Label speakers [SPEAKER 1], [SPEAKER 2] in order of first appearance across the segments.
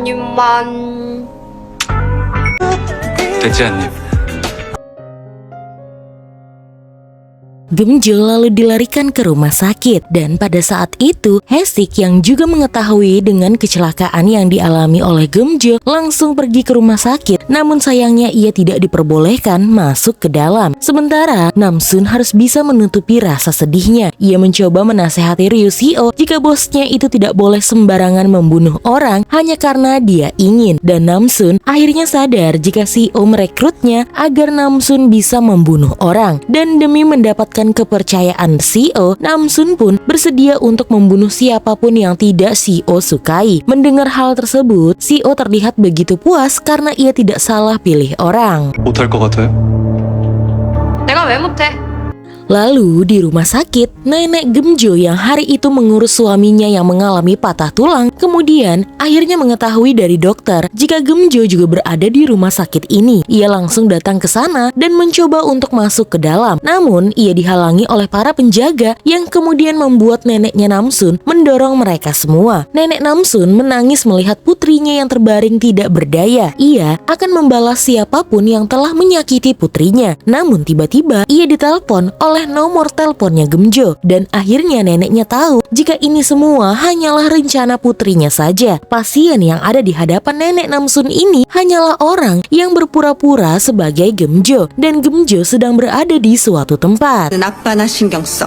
[SPEAKER 1] 번님만
[SPEAKER 2] 대지아님,
[SPEAKER 3] Geumjo lalu dilarikan ke rumah sakit dan pada saat itu Hae-sik yang juga mengetahui dengan kecelakaan yang dialami oleh Geumjo langsung pergi ke rumah sakit, namun sayangnya ia tidak diperbolehkan masuk ke dalam. Sementara Namsun harus bisa menutupi rasa sedihnya. Ia mencoba menasehati Ryu Seo jika bosnya itu tidak boleh sembarangan membunuh orang hanya karena dia ingin, dan Namsun akhirnya sadar jika Seo merekrutnya agar Namsun bisa membunuh orang, dan demi mendapatkan kepercayaan Seo, Namsun pun bersedia untuk membunuh siapapun yang tidak Seo sukai. Mendengar hal tersebut, Seo terlihat begitu puas karena ia tidak salah pilih orang.
[SPEAKER 2] 못할 것 같아요?
[SPEAKER 1] 내가 왜 못해?
[SPEAKER 3] Lalu di rumah sakit, nenek Geumjo yang hari itu mengurus suaminya yang mengalami patah tulang, kemudian akhirnya mengetahui dari dokter jika Geumjo juga berada di rumah sakit ini. Ia langsung datang ke sana dan mencoba untuk masuk ke dalam. Namun ia dihalangi oleh para penjaga yang kemudian membuat neneknya Namsun mendorong mereka semua. Nenek Namsun menangis melihat putrinya yang terbaring tidak berdaya. Ia akan membalas siapapun yang telah menyakiti putrinya. Namun tiba-tiba ia ditelepon oleh nomor teleponnya Geumjo, dan akhirnya neneknya tahu jika ini semua hanyalah rencana putrinya saja. Pasien yang ada di hadapan nenek Namsun ini hanyalah orang yang berpura-pura sebagai Geumjo, dan Geumjo sedang berada di suatu tempat.
[SPEAKER 4] 아빠나 신경 써.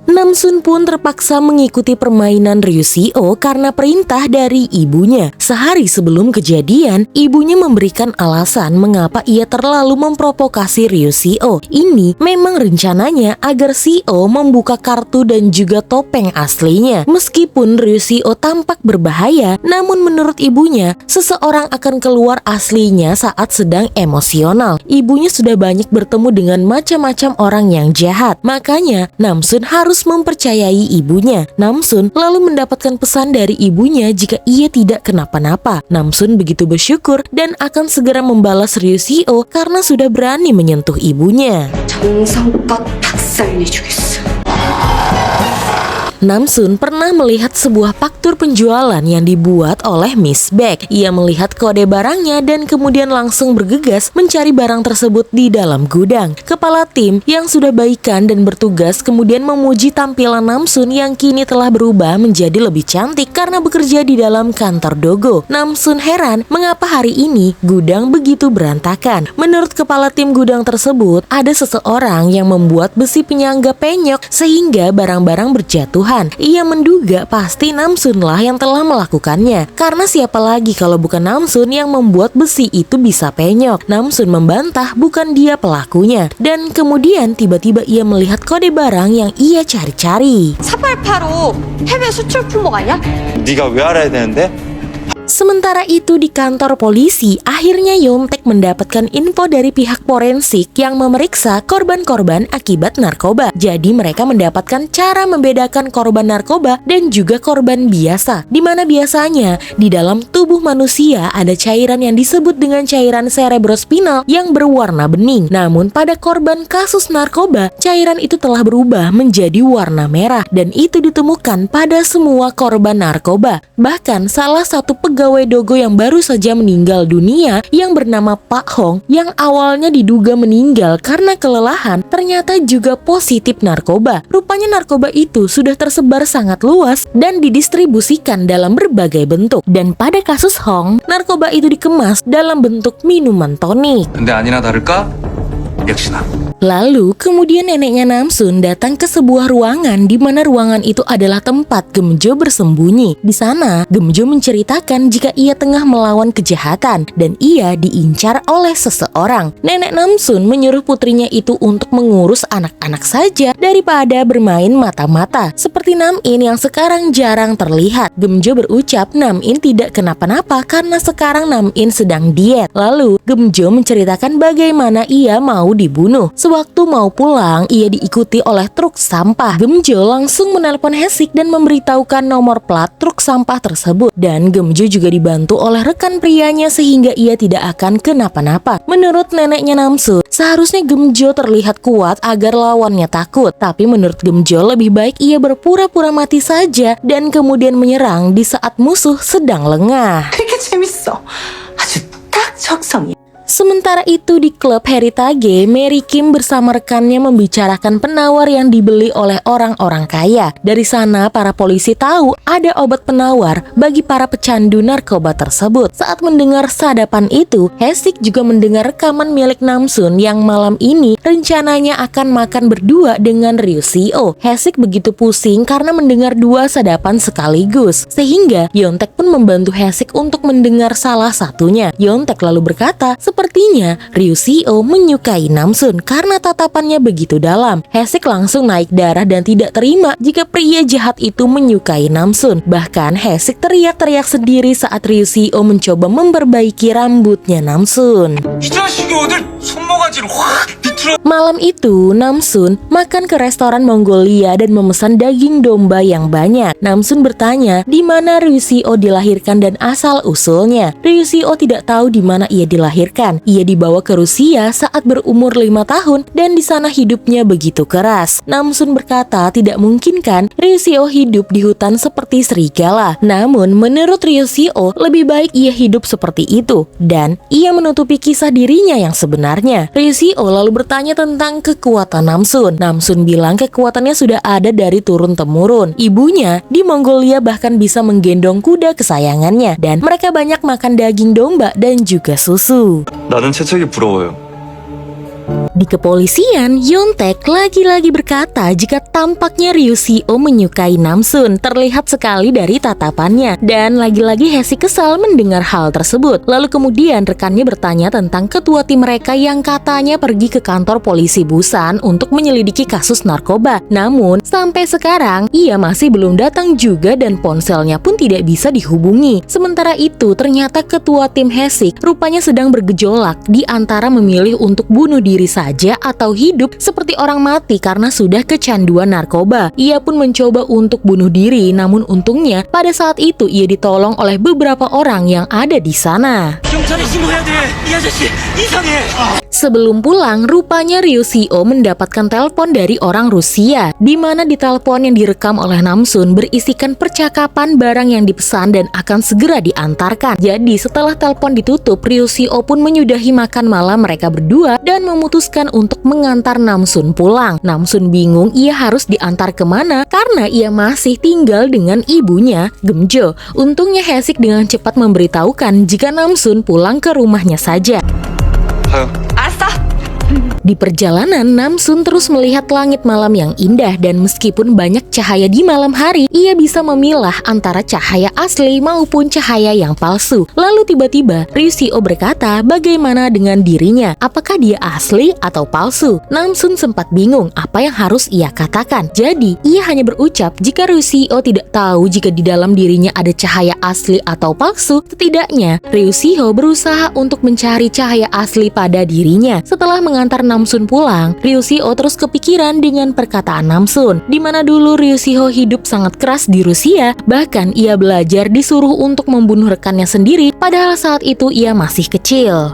[SPEAKER 3] Namsun pun terpaksa mengikuti permainan Ryu Seo karena perintah dari ibunya. Sehari sebelum kejadian, ibunya memberikan alasan mengapa ia terlalu memprovokasi Ryu Seo. Ini memang rencananya agar Seo membuka kartu dan juga topeng aslinya. Meskipun Ryu Seo tampak berbahaya, namun menurut ibunya, seseorang akan keluar aslinya saat sedang emosional. Ibunya sudah banyak bertemu dengan macam-macam orang yang jahat. Makanya, Namsun harus mempercayai ibunya. Namsun lalu mendapatkan pesan dari ibunya jika ia tidak kenapa-napa. Namsun begitu bersyukur dan akan segera membalas Ryu Seo karena sudah berani menyentuh ibunya.
[SPEAKER 1] 정성껏 박살내주겠어.
[SPEAKER 3] Namsun pernah melihat sebuah faktur penjualan yang dibuat oleh Miss Baek. Ia melihat kode barangnya dan kemudian langsung bergegas mencari barang tersebut di dalam gudang. Kepala tim yang sudah baikan dan bertugas kemudian memuji tampilan Namsun yang kini telah berubah menjadi lebih cantik karena bekerja di dalam kantor Dogo. Namsun heran mengapa hari ini gudang begitu berantakan. Menurut kepala tim gudang tersebut, ada seseorang yang membuat besi penyangga penyok sehingga barang-barang berjatuhan. Ia menduga pasti Namsun lah yang telah melakukannya, karena siapa lagi kalau bukan Namsun yang membuat besi itu bisa penyok. Namsun membantah bukan dia pelakunya, dan kemudian tiba-tiba ia melihat kode barang yang ia cari-cari.
[SPEAKER 1] 488 해외 수출 품목 아니야?
[SPEAKER 2] 네가 왜 알아야 되는데?
[SPEAKER 3] Sementara itu di kantor polisi, akhirnya Yontek mendapatkan info dari pihak forensik yang memeriksa korban-korban akibat narkoba. Jadi mereka mendapatkan cara membedakan korban narkoba dan juga korban biasa. Dimana biasanya di dalam tubuh manusia ada cairan yang disebut dengan cairan cerebrospinal yang berwarna bening. Namun pada korban kasus narkoba, cairan itu telah berubah menjadi warna merah, dan itu ditemukan pada semua korban narkoba. Bahkan salah satu pegawai Dogo yang baru saja meninggal dunia yang bernama Pak Hong yang awalnya diduga meninggal karena kelelahan ternyata juga positif narkoba. Rupanya narkoba itu sudah tersebar sangat luas dan didistribusikan dalam berbagai bentuk. Dan pada kasus Hong, narkoba itu dikemas dalam bentuk minuman tonik.
[SPEAKER 2] 근데 아니나 다를까? 역시나.
[SPEAKER 3] Lalu kemudian neneknya Namsun datang ke sebuah ruangan di mana ruangan itu adalah tempat Geumjo bersembunyi. Di sana Geumjo menceritakan jika ia tengah melawan kejahatan dan ia diincar oleh seseorang. Nenek Namsun menyuruh putrinya itu untuk mengurus anak-anak saja daripada bermain mata-mata seperti Nam-in yang sekarang jarang terlihat. Geumjo berucap Nam-in tidak kenapa-napa karena sekarang Nam-in sedang diet. Lalu Geumjo menceritakan bagaimana ia mau dibunuh. Sewaktu mau pulang, ia diikuti oleh truk sampah. Geumjo langsung menelpon Hae-sik dan memberitahukan nomor plat truk sampah tersebut. Dan Geumjo juga dibantu oleh rekan prianya sehingga ia tidak akan kenapa-napa. Menurut neneknya Namsun, seharusnya Geumjo terlihat kuat agar lawannya takut. Tapi menurut Geumjo lebih baik ia berpura-pura mati saja dan kemudian menyerang di saat musuh sedang lengah.
[SPEAKER 4] 그렇게 있어. 아주 딱 적성이야.
[SPEAKER 3] Sementara itu di klub Heritage, Mary Kim bersama rekannya membicarakan penawar yang dibeli oleh orang-orang kaya. Dari sana para polisi tahu ada obat penawar bagi para pecandu narkoba tersebut. Saat mendengar sadapan itu, Hae-sik juga mendengar rekaman milik Namsun yang malam ini rencananya akan makan berdua dengan Ryu Si-oh. Hae-sik begitu pusing karena mendengar dua sadapan sekaligus, sehingga Yeontaek pun membantu Hae-sik untuk mendengar salah satunya. Yeontaek lalu berkata, sepertinya Ryu Si-oh menyukai Namsun karena tatapannya begitu dalam. Hae-sik langsung naik darah dan tidak terima jika pria jahat itu menyukai Namsun. Bahkan Hae-sik teriak-teriak sendiri saat Ryu Si-oh mencoba memperbaiki rambutnya Namsun.
[SPEAKER 2] 이 자식이 어딜 손모가지를 확 비틀어.
[SPEAKER 3] Malam itu, Namsun makan ke restoran Mongolia dan memesan daging domba yang banyak. Namsun bertanya di mana Ryu Si-oh dilahirkan dan asal-usulnya. Ryu Si-oh tidak tahu di mana ia dilahirkan. Ia dibawa ke Rusia saat berumur 5 tahun dan di sana hidupnya begitu keras. Namsun berkata tidak mungkin kan Ryu Si-oh hidup di hutan seperti serigala. Namun menurut Ryu Si-oh lebih baik ia hidup seperti itu dan ia menutupi kisah dirinya yang sebenarnya. Ryu Si-oh lalu bertanya tentang kekuatan Namsun. Namsun bilang kekuatannya sudah ada dari turun-temurun. Ibunya di Mongolia bahkan bisa menggendong kuda kesayangannya dan mereka banyak makan daging domba dan juga susu.
[SPEAKER 2] 나는 채찍이 부러워요.
[SPEAKER 3] Di kepolisian, Yeontaek lagi-lagi berkata jika tampaknya Ryu Si-oh menyukai Namsun, terlihat sekali dari tatapannya. Dan lagi-lagi Hae-sik kesal mendengar hal tersebut. Lalu kemudian rekannya bertanya tentang ketua tim mereka yang katanya pergi ke kantor polisi Busan untuk menyelidiki kasus narkoba. Namun, sampai sekarang ia masih belum datang juga dan ponselnya pun tidak bisa dihubungi. Sementara itu, ternyata ketua tim Hae-sik rupanya sedang bergejolak di antara memilih untuk bunuh diri saja atau hidup seperti orang mati karena sudah kecanduan narkoba. Ia pun mencoba untuk bunuh diri, namun untungnya pada saat itu ia ditolong oleh beberapa orang yang ada di sana. Sebelum pulang, rupanya Ryu Si-oh mendapatkan telepon dari orang Rusia, di mana di telepon yang direkam oleh Namsun berisikan percakapan barang yang dipesan dan akan segera diantarkan. Jadi setelah telepon ditutup, Ryu Si-oh pun menyudahi makan malam mereka berdua dan memutuskan untuk mengantar Namsun pulang. Namsun bingung ia harus diantar kemana karena ia masih tinggal dengan ibunya, Gemjo. Untungnya Hae-sik dengan cepat memberitahukan jika Namsun pulang ke rumahnya saja.
[SPEAKER 2] 하여.
[SPEAKER 1] 알았어.
[SPEAKER 3] Di perjalanan, Namsun terus melihat langit malam yang indah dan meskipun banyak cahaya di malam hari, ia bisa memilah antara cahaya asli maupun cahaya yang palsu. Lalu tiba-tiba, Ryu Si-oh berkata bagaimana dengan dirinya, apakah dia asli atau palsu? Namsun sempat bingung apa yang harus ia katakan. Jadi, ia hanya berucap jika Ryu Si-oh tidak tahu jika di dalam dirinya ada cahaya asli atau palsu, setidaknya Ryu Si-oh berusaha untuk mencari cahaya asli pada dirinya. Setelah mengantar Namsun pulang, Ryu Si-oh terus kepikiran dengan perkataan Namsun, di mana dulu Ryu Si-oh hidup sangat keras di Rusia, bahkan ia belajar disuruh untuk membunuh rekannya sendiri, padahal saat itu ia masih kecil.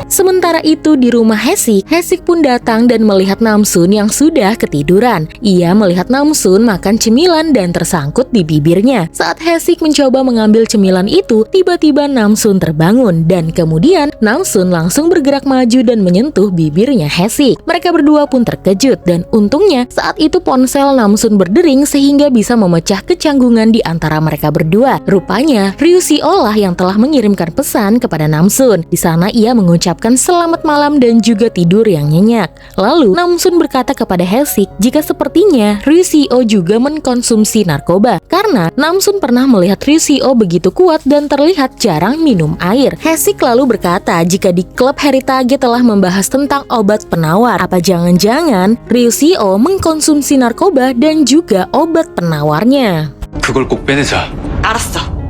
[SPEAKER 3] Sementara itu di rumah Hae-sik, Hae-sik pun datang dan melihat Namsun yang sudah ketiduran. Ia melihat Namsun makan cemilan dan tersangkut di bibirnya. Saat Hae-sik mencoba mengambil cemilan itu, tiba-tiba Namsun terbangun dan kemudian Namsun langsung bergerak maju dan menyentuh bibirnya Hae-sik. Mereka berdua pun terkejut dan untungnya saat itu ponsel Namsun berdering sehingga bisa memecah kecanggungan di antara mereka berdua. Rupanya Ryu Si-oh lah yang telah mengirimkan pesan kepada Namsun. Di sana ia mengucapkan selamat malam dan juga tidur yang nyenyak. Lalu Namsun berkata kepada Hae-sik jika sepertinya Ryu Si-oh juga mengkonsumsi narkoba karena Namsun pernah melihat Ryu Si-oh begitu kuat dan terlihat jarang minum air. Hae-sik lalu berkata jika di klub Heritage telah membahas tentang obat penawar. Apa jangan-jangan Ryu Si-oh mengkonsumsi narkoba dan juga obat penawarnya?
[SPEAKER 2] 그걸 꼭 빼내자.
[SPEAKER 1] 알았어.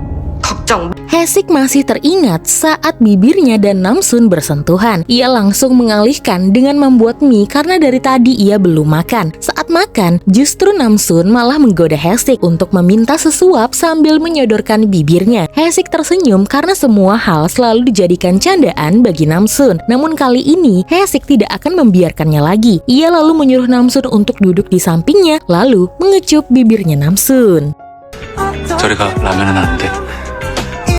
[SPEAKER 1] 걱정.
[SPEAKER 3] Hae-sik masih teringat saat bibirnya dan Namsun bersentuhan. Ia langsung mengalihkan dengan membuat mie karena dari tadi ia belum makan. Saat makan, justru Namsun malah menggoda Hae-sik untuk meminta sesuap sambil menyodorkan bibirnya. Hae-sik tersenyum karena semua hal selalu dijadikan candaan bagi Namsun. Namun kali ini, Hae-sik tidak akan membiarkannya lagi. Ia lalu menyuruh Namsun untuk duduk di sampingnya, lalu mengecup bibirnya Namsun.
[SPEAKER 2] 저리 가. 라면은 안 돼.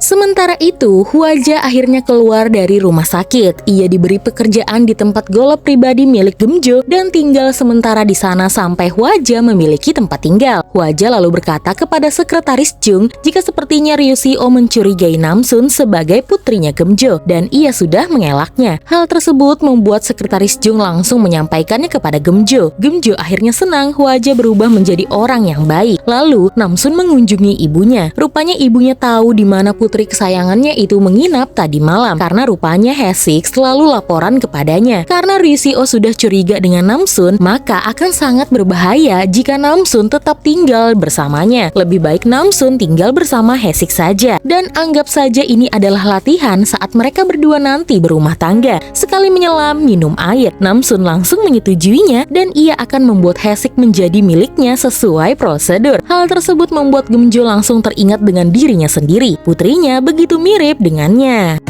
[SPEAKER 3] Sementara itu, Hwaja akhirnya keluar dari rumah sakit. Ia diberi pekerjaan di tempat golf pribadi milik Gemjo dan tinggal sementara di sana sampai Hwaja memiliki tempat tinggal. Hwaja lalu berkata kepada sekretaris Jung jika sepertinya Ryu Si-oh mencurigai Namsun sebagai putrinya Gemjo dan ia sudah mengelaknya. Hal tersebut membuat sekretaris Jung langsung menyampaikannya kepada Gemjo. Gemjo akhirnya senang Hwaja berubah menjadi orang yang baik. Lalu Namsun mengunjungi ibunya. Rupanya ibunya tahu di mana putri kesayangannya itu menginap tadi malam karena rupanya Haesik selalu laporan kepadanya. Karena Ryu Si-oh sudah curiga dengan Namsun, maka akan sangat berbahaya jika Namsun tetap tinggal bersamanya. Lebih baik Namsun tinggal bersama Haesik saja dan anggap saja ini adalah latihan saat mereka berdua nanti berumah tangga. Sekali menyelam minum air, Namsun langsung menyetujuinya dan ia akan membuat Haesik menjadi miliknya sesuai prosedur. Hal tersebut membuat Gemjo langsung teringat dengan dirinya sendiri. Putrinya begitu mirip dengannya.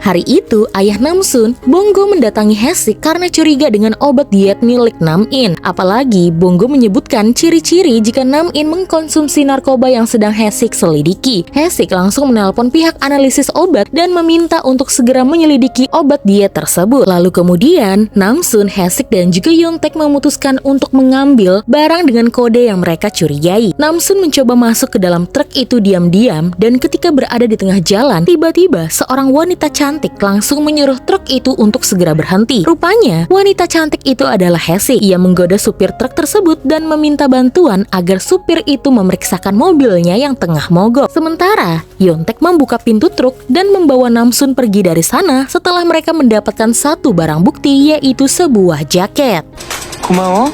[SPEAKER 3] Hari itu, ayah Namsun, Bonggo mendatangi Haesik karena curiga dengan obat diet milik Nam-in. Apalagi, Bonggo menyebutkan ciri-ciri jika Nam-in mengkonsumsi narkoba yang sedang Haesik selidiki. Haesik langsung menelpon pihak analisis obat dan meminta untuk segera menyelidiki obat diet tersebut. Lalu kemudian, Namsun, Haesik, dan juga Yontek memutuskan untuk mengambil barang dengan kode yang mereka curigai. Namsun mencoba masuk ke dalam truk itu diam-diam dan ketika berada di tengah jalan, tiba-tiba seorang wanita cantik langsung menyuruh truk itu untuk segera berhenti. Rupanya, wanita cantik itu adalah Haesik. Ia menggoda supir truk tersebut dan meminta bantuan agar supir itu memeriksakan mobilnya yang tengah mogok. Sementara, Yontek membuka pintu truk dan membawa Namsun pergi dari sana setelah mereka mendapatkan satu barang bukti, yaitu sebuah jaket.
[SPEAKER 2] 고마워.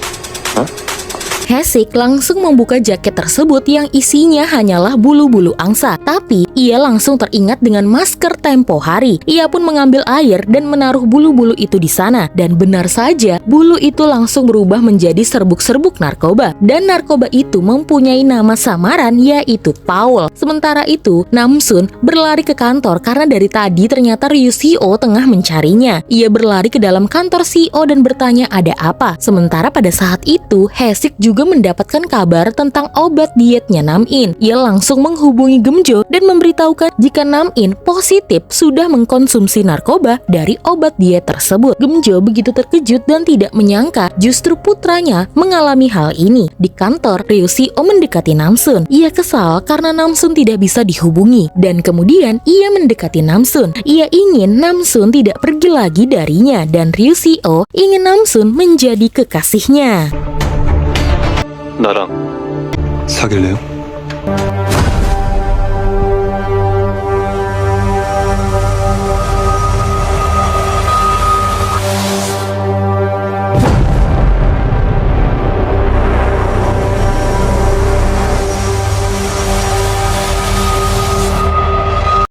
[SPEAKER 3] Haesik langsung membuka jaket tersebut yang isinya hanyalah bulu-bulu angsa. Tapi ia langsung teringat dengan masker tempo hari. Ia pun mengambil air dan menaruh bulu-bulu itu di sana. Dan benar saja, bulu itu langsung berubah menjadi serbuk-serbuk narkoba. Dan narkoba itu mempunyai nama samaran, yaitu Paul. Sementara itu, Namsun berlari ke kantor karena dari tadi ternyata Ryu Si-oh tengah mencarinya. Ia berlari ke dalam kantor Si-oh dan bertanya ada apa. Sementara pada saat itu, Haesik juga mendapatkan kabar tentang obat dietnya Nam-in. Ia langsung menghubungi Gemjo dan memberitahukan jika Nam-in positif sudah mengkonsumsi narkoba dari obat diet tersebut. Gemjo begitu terkejut dan tidak menyangka justru putranya mengalami hal ini. Di kantor, Ryu Si-oh mendekati Namsun. Ia kesal karena Namsun tidak bisa dihubungi dan kemudian ia mendekati Namsun. Ia ingin Namsun tidak pergi lagi darinya dan Ryu Si-oh ingin Namsun menjadi kekasihnya.
[SPEAKER 2] 나랑 사귈래요?